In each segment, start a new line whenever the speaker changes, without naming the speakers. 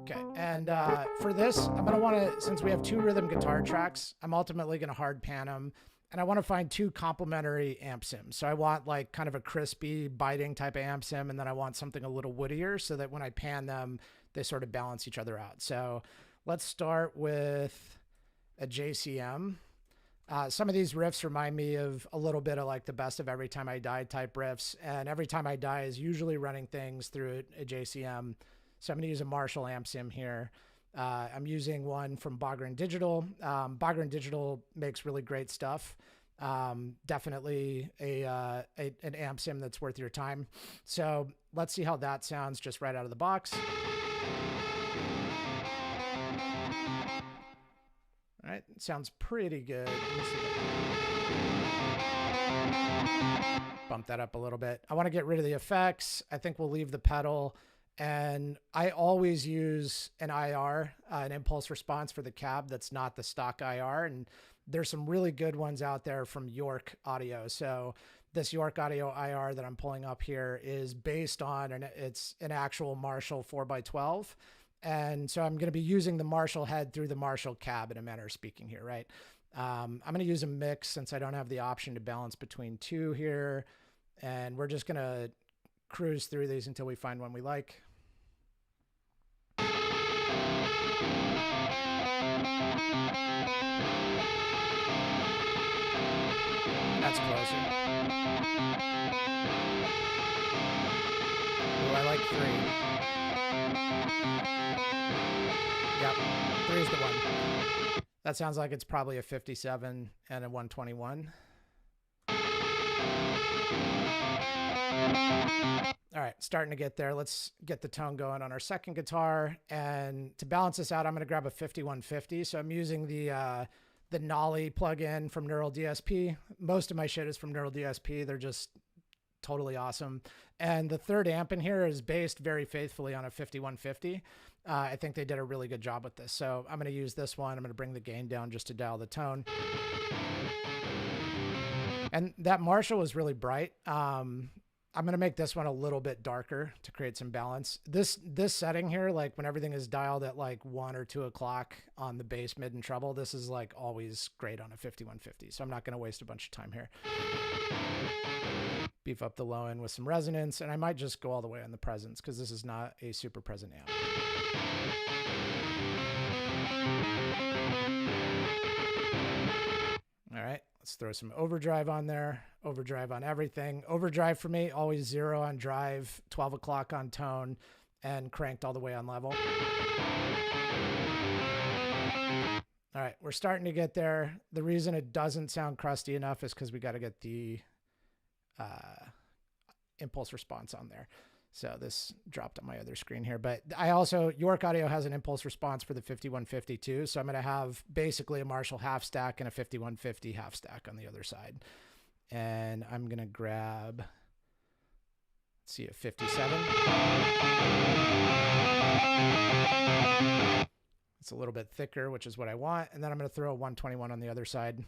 Okay, and for this, I'm gonna want to, since we have two rhythm guitar tracks, I'm ultimately gonna hard pan them, and I want to find two complementary amp sims. So I want like kind of a crispy, biting type of amp sim, and then I want something a little woodier so that when I pan them, they sort of balance each other out. So let's start with a JCM. Some of these riffs remind me of a little bit of like the Best of Every Time I Die type riffs, and Every Time I Die is usually running things through a JCM. So I'm going to use a Marshall amp sim here. I'm using one from Bogren Digital. Bogren Digital makes really great stuff. Definitely an amp sim that's worth your time. So let's see how that sounds just right out of the box. All right, sounds pretty good. Bump that up a little bit. I want to get rid of the effects. I think we'll leave the pedal. And I always use an IR, an impulse response for the cab that's not the stock IR. And there's some really good ones out there from York Audio. So this York Audio IR that I'm pulling up here is based on, and it's an actual Marshall 4x12. And so I'm going to be using the Marshall head through the Marshall cab in a manner of speaking here, right? I'm going to use a mix since I don't have the option to balance between two here. And we're just going to cruise through these until we find one we like. That's closer. Ooh, I like 3. Yep, 3 is the one. That sounds like it's probably a 57 and a 121. All right, starting to get there. Let's get the tone going on our second guitar. And to balance this out, I'm going to grab a 5150. So I'm using the Nolly plugin from Neural DSP. Most of my shit is from Neural DSP. They're just totally awesome. And the third amp in here is based very faithfully on a 5150. I think they did a really good job with this. So I'm going to use this one. I'm going to bring the gain down just to dial the tone. And that Marshall was really bright. I'm going to make this one a little bit darker to create some balance. This setting here, like when everything is dialed at like 1 or 2 o'clock on the bass, mid, and treble, this is like always great on a 5150. So I'm not going to waste a bunch of time here. Beef up the low end with some resonance, and I might just go all the way on the presence because this is not a super present amp. All right, let's throw some overdrive on there. Overdrive on everything. Overdrive for me, always 0 on drive, 12 o'clock on tone, and cranked all the way on level. All right, we're starting to get there. The reason it doesn't sound crusty enough is because we got to get the impulse response on there. So this dropped on my other screen here, but I also, York Audio has an impulse response for the 5150 too. So I'm going to have basically a Marshall half stack and a 5150 half stack on the other side. And I'm going to grab, let's see, a 57. It's a little bit thicker, which is what I want. And then I'm going to throw a 121 on the other side.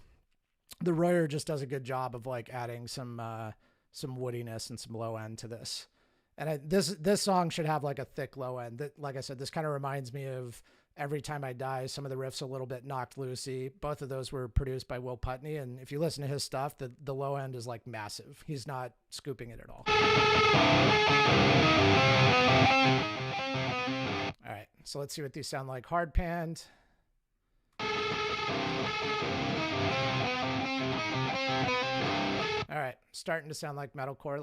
The Royer just does a good job of like adding some woodiness and some low end to this. And this song should have like a thick low end. That, like I said, this kind of reminds me of Every Time I Die. Some of the riffs a little bit knocked loosey. Both of those were produced by Will Putney, and if you listen to his stuff, the low end is like massive. He's not scooping it at all. All right, so let's see what these sound like hard panned. All right, starting to sound like metalcore.